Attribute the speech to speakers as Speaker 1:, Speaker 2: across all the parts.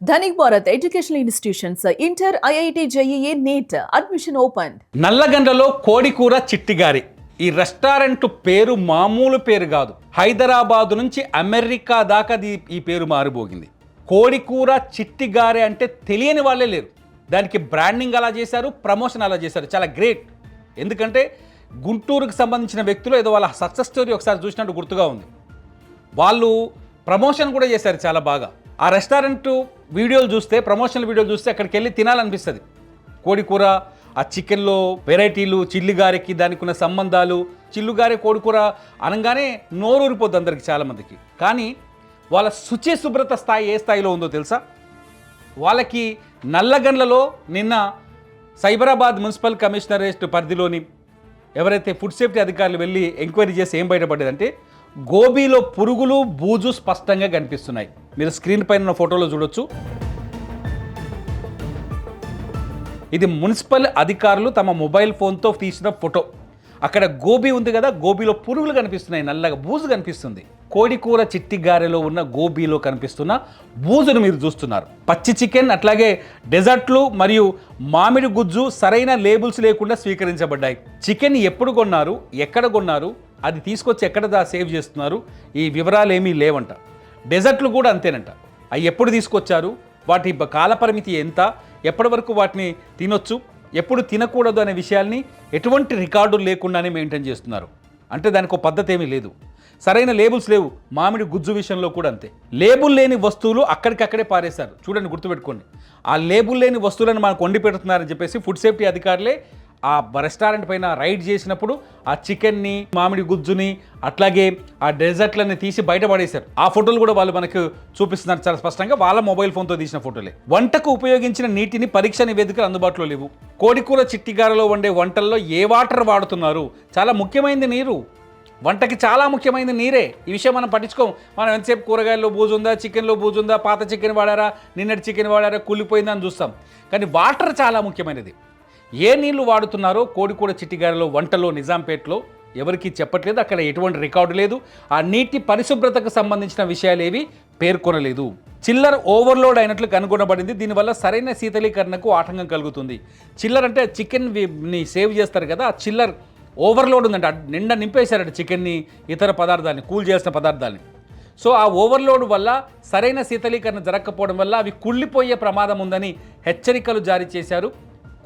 Speaker 1: Dhanik Bharat educational institutions inter IIT JEE NEET admission open.
Speaker 2: నల్లగండ్లలో కోడికూర చిట్టిగారి ఈ రెస్టారెంట్ పేరు మామూలు పేరు కాదు. హైదరాబాద్ నుంచి అమెరికా దాకా ఈ పేరు మారిపోగింది. కోడికూర చిట్టిగారి అంటే తెలియని వాళ్ళే లేరు. దానికి బ్రాండింగ్ అలా చేశారు, ప్రమోషన్ అలా చేశారు. చాలా గ్రేట్. ఎందుకంటే గుంటూరుకు సంబంధించిన వ్యక్తులు ఏదో వాళ్ళ సక్సెస్ స్టోరీ ఒకసారి చూసినట్టు గుర్తుగా ఉంది. వాళ్ళు ప్రమోషన్ కూడా చేశారు చాలా బాగా. ఆ రెస్టారెంట్ వీడియోలు చూస్తే, ప్రమోషనల్ వీడియోలు చూస్తే అక్కడికి వెళ్ళి తినాలనిపిస్తుంది. కోడికూర, ఆ చికెన్లో వెరైటీలు, చిల్లిగారికి దానికి ఉన్న సంబంధాలు. చిల్లుగారి కోడికూర అనగానే నోరూరిపోద్ది అందరికి చాలామందికి. కానీ వాళ్ళ శుచి శుభ్రత స్థాయి ఏ స్థాయిలో ఉందో తెలుసా? వాళ్ళకి నల్లగండ్లలో నిన్న సైబరాబాద్ మున్సిపల్ కమిషనరేట్ పరిధిలోని ఎవరైతే ఫుడ్ సేఫ్టీ అధికారులు వెళ్ళి ఎంక్వైరీ చేసి ఏం బయటపడేదంటే, గోబీలో పురుగులు, బూజు స్పష్టంగా కనిపిస్తున్నాయి. మీరు స్క్రీన్ పైన ఉన్న ఫోటోలో చూడొచ్చు. ఇది మున్సిపల్ అధికారులు తమ మొబైల్ ఫోన్తో తీసిన ఫోటో. అక్కడ గోబీ ఉంది కదా, గోబీలో పురుగులు కనిపిస్తున్నాయి, నల్లగా బూజు కనిపిస్తుంది. కోడికూర చిట్టిగారెలో ఉన్న గోబీలో కనిపిస్తున్న బూజును మీరు చూస్తున్నారు. పచ్చి చికెన్, అట్లాగే డెజర్ట్లు మరియు మామిడి గుజ్జు సరైన లేబుల్స్ లేకుండా స్వీకరించబడ్డాయి. చికెన్ ఎప్పుడు కొన్నారు, ఎక్కడ కొన్నారు, అది తీసుకొచ్చి ఎక్కడ సేవ్ చేస్తున్నారు, ఈ వివరాలు ఏమీ లేవంట. డెజర్ట్లు కూడా అంతేనంట. అవి ఎప్పుడు తీసుకొచ్చారు, వాటి కాలపరిమితి ఎంత, ఎప్పటి వరకు వాటిని తినొచ్చు, ఎప్పుడు తినకూడదు అనే విషయాల్ని ఎటువంటి రికార్డులు లేకుండానే మెయింటైన్ చేస్తున్నారు. అంటే దానికి ఒక పద్ధతి ఏమీ లేదు. సరైన లేబుల్స్ లేవు. మామిడి గుజ్జు విషయంలో కూడా అంతే. లేబుల్ లేని వస్తువులు అక్కడికక్కడే పారేశారు. చూడండి, గుర్తుపెట్టుకోండి. ఆ లేబుల్ లేని వస్తువులను మనకు వండి పెడుతున్నారని చెప్పేసి ఫుడ్ సేఫ్టీ అధికారులే ఆ రెస్టారెంట్ పైన రైడ్ చేసినప్పుడు ఆ చికెన్ని, మామిడి గుజ్జుని, అట్లాగే ఆ డెజర్ట్లని తీసి బయటపడేశారు. ఆ ఫోటోలు కూడా వాళ్ళు మనకు చూపిస్తున్నారు చాలా స్పష్టంగా. వాళ్ళ మొబైల్ ఫోన్తో తీసిన ఫోటోలే. వంటకు ఉపయోగించిన నీటిని పరీక్ష నివేదికలు అందుబాటులో లేవు. కోడికూర చిట్టిగారలో వండే వంటల్లో ఏ వాటర్ వాడుతున్నారు? చాలా ముఖ్యమైనది నీరు. వంటకి చాలా ముఖ్యమైనది నీరే. ఈ విషయం మనం పట్టించుకోం. మనం ఎంతసేపు కూరగాయల్లో బూజు ఉందా, చికెన్లో బూజు ఉందా, పాత చికెన్ వాడారా, నిన్నటి చికెన్ వాడారా, కుళ్ళిపోయిందా అని చూస్తాం. కానీ వాటర్ చాలా ముఖ్యమైనది. ఏ నీళ్లు వాడుతున్నారో కోడికూర చిట్టిగారిలో వంటలో నిజాంపేటలో ఎవరికీ చెప్పట్లేదు. అక్కడ ఎటువంటి రికార్డు లేదు. ఆ నీటి పరిశుభ్రతకు సంబంధించిన విషయాలు ఏవి పేర్కొనలేదు. చిల్లర్ ఓవర్లోడ్ అయినట్లు కనుగొనబడింది. దీనివల్ల సరైన శీతలీకరణకు ఆటంకం కలుగుతుంది. చిల్లర్ అంటే చికెన్ని సేవ్ చేస్తారు కదా, ఆ చిల్లర్ ఓవర్లోడ్ ఉందంట. నిండా నింపేశారట చికెన్ని, ఇతర పదార్థాలని, కూల్ చేసిన పదార్థాలని. సో ఆ ఓవర్లోడ్ వల్ల సరైన శీతలీకరణ జరగకపోవడం వల్ల అవి కుళ్ళిపోయే ప్రమాదం ఉందని హెచ్చరికలు జారీ చేశారు.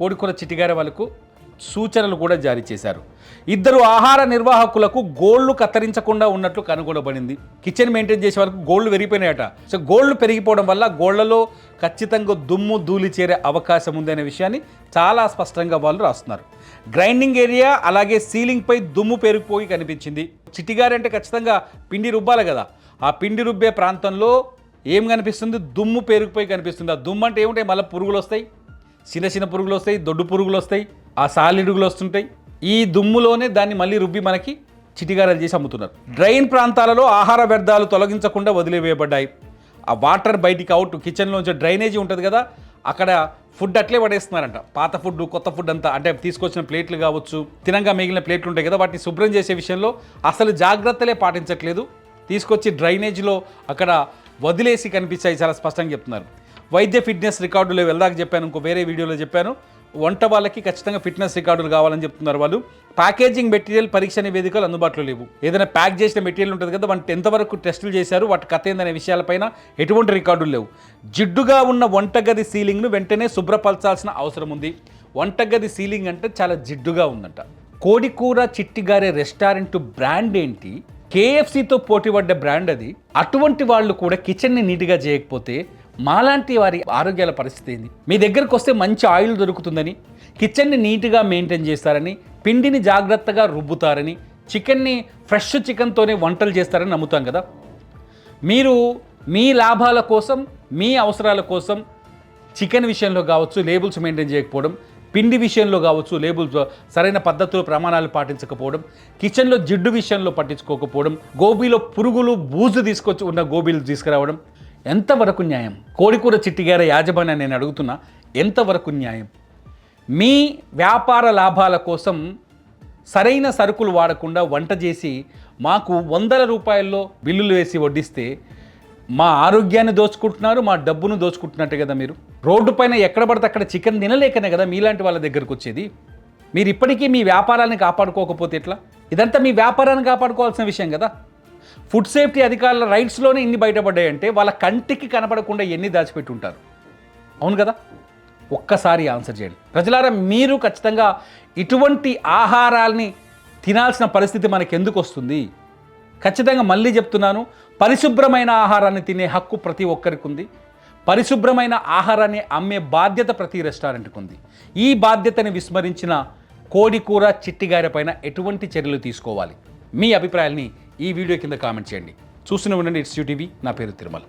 Speaker 2: కోడికూర చిట్టిగారి వాళ్ళకు సూచనలు కూడా జారీ చేశారు. ఇద్దరు ఆహార నిర్వాహకులకు గోళ్లు కత్తిరించకుండా ఉన్నట్లు కనుగొనబడింది. కిచెన్ మెయింటైన్ చేసే వాళ్ళకు గోళ్లు పెరిగిపోయినాయట. సో గోళ్లు పెరిగిపోవడం వల్ల గోళ్లలో ఖచ్చితంగా దుమ్ము, ధూళి చేరే అవకాశం ఉందనే విషయాన్ని చాలా స్పష్టంగా వాళ్ళు రాస్తున్నారు. గ్రైండింగ్ ఏరియా అలాగే సీలింగ్పై దుమ్ము పెరిగిపోయి కనిపించింది. చిట్టిగారి అంటే ఖచ్చితంగా పిండి రుబ్బాలి కదా. ఆ పిండి రుబ్బే ప్రాంతంలో ఏం కనిపిస్తుంది? దుమ్ము పెరిగిపోయి కనిపిస్తుంది. ఆ దుమ్ము అంటే ఏముంటాయి? మళ్ళీ పురుగులు వస్తాయి, చిన్న చిన్న పురుగులు వస్తాయి, దొడ్డు పురుగులు వస్తాయి, ఆ సాలిడుగులు వస్తుంటాయి. ఈ దుమ్ములోనే దాన్ని మళ్ళీ రుబ్బి మనకి చిటిగారలు చేసి అమ్ముతున్నారు. డ్రైన్ ప్రాంతాలలో ఆహార వ్యర్థాలు తొలగించకుండా వదిలివేయబడ్డాయి. ఆ వాటర్ బయటికి అవుట్, కిచెన్లోంచి డ్రైనేజీ ఉంటుంది కదా, అక్కడ ఫుడ్ అట్లే పడేస్తున్నారంట. పాత ఫుడ్, కొత్త ఫుడ్ అంతా, అంటే తీసుకొచ్చిన ప్లేట్లు కావచ్చు, తినంగా మిగిలిన ప్లేట్లు ఉంటాయి కదా, వాటిని శుభ్రం చేసే విషయంలో అసలు జాగ్రత్తలే పాటించట్లేదు. తీసుకొచ్చి డ్రైనేజీలో అక్కడ వదిలేసి కనిపించాయి. చాలా స్పష్టంగా చెప్తున్నారు. వైద్య ఫిట్నెస్ రికార్డులు వెళ్దాక చెప్పాను, ఇంకో వేరే వీడియోలో చెప్పాను. వంట వాళ్ళకి ఖచ్చితంగా ఫిట్నెస్ రికార్డులు కావాలని చెప్తున్నారు వాళ్ళు. ప్యాకేజింగ్ మెటీరియల్ పరీక్ష నివేదికలు అందుబాటులో లేవు. ఏదైనా ప్యాక్ చేసిన మెటీరియల్ ఉంటుంది కదా, వాటి ఎంతవరకు టెస్టులు చేశారు, వాటి కథ ఏందనే విషయాలపైన ఎటువంటి రికార్డులు లేవు. జిడ్డుగా ఉన్న వంటగది సీలింగ్ను వెంటనే శుభ్రపరచాల్సిన అవసరం ఉంది. వంటగది సీలింగ్ అంటే చాలా జిడ్డుగా ఉందంట. కోడికూర చిట్టిగారే రెస్టారెంట్ బ్రాండ్ ఏంటి? KFCతో పోటీపడ్డ బ్రాండ్ అది. అటువంటి వాళ్ళు కూడా కిచెన్ని నీట్గా చేయకపోతే మాలాంటి వారి ఆరోగ్యాల పరిస్థితి ఏంది? మీ దగ్గరకు వస్తే మంచి ఆయిల్ దొరుకుతుందని, కిచెన్ని నీట్గా మెయింటైన్ చేస్తారని, పిండిని జాగ్రత్తగా రుబ్బుతారని, చికెన్ని ఫ్రెష్ చికెన్తోనే వంటలు చేస్తారని నమ్ముతాం కదా. మీరు మీ లాభాల కోసం, మీ అవసరాల కోసం చికెన్ విషయంలో కావచ్చు లేబుల్స్ మెయింటైన్ చేయకపోవడం, పిండి విషయంలో కావచ్చు లేబుల్స్ సరైన పద్ధతులు, ప్రమాణాలు పాటించకపోవడం, కిచెన్లో జిడ్డు విషయంలో పట్టించుకోకపోవడం, గోబీలో పురుగులు, బూజు తీసుకొచ్చి ఉన్న గోబీలు తీసుకురావడం ఎంతవరకు న్యాయం? కోడికూర చిట్టిగారి యాజమాన్యాన్ని నేను అడుగుతున్నా, ఎంతవరకు న్యాయం? మీ వ్యాపార లాభాల కోసం సరైన సరుకులు వాడకుండా వంట చేసి మాకు 100 రూపాయల్లో బిల్లులు వేసి వడ్డిస్తే మా ఆరోగ్యాన్ని దోచుకుంటున్నారు, మా డబ్బును దోచుకుంటున్నట్టే కదా మీరు. రోడ్డు పైన ఎక్కడ పడితే అక్కడ చికెన్ తినలేకనే కదా మీలాంటి వాళ్ళ దగ్గరకు వచ్చేది. మీరు ఇప్పటికీ మీ వ్యాపారాన్ని కాపాడుకోకపోతే ఎట్లా? ఇదంతా మీ వ్యాపారాన్ని కాపాడుకోవాల్సిన విషయం కదా. ఫుడ్ సేఫ్టీ అధికారుల రైట్స్లోనే ఇన్ని బయటపడ్డాయంటే వాళ్ళ కంటికి కనపడకుండా ఎన్ని దాచిపెట్టి ఉంటారు. అవును కదా? ఒక్కసారి ఆన్సర్ చేయండి ప్రజలారా. మీరు ఖచ్చితంగా ఇటువంటి ఆహారాల్ని తినాల్సిన పరిస్థితి మనకి ఎందుకు వస్తుంది? ఖచ్చితంగా మళ్ళీ చెప్తున్నాను, పరిశుభ్రమైన ఆహారాన్ని తినే హక్కు ప్రతి ఒక్కరికి ఉంది. పరిశుభ్రమైన ఆహారాన్ని అమ్మే బాధ్యత ప్రతి రెస్టారెంట్కి ఉంది. ఈ బాధ్యతని విస్మరించిన కోడికూర చిట్టిగారె పైన ఎటువంటి చర్యలు తీసుకోవాలి? మీ అభిప్రాయాల్ని ఈ వీడియో కింద కామెంట్ చేయండి. చూస్తూనే ఉండండి ఇట్స్ యూ టీవీ. నా పేరు తిరుమల.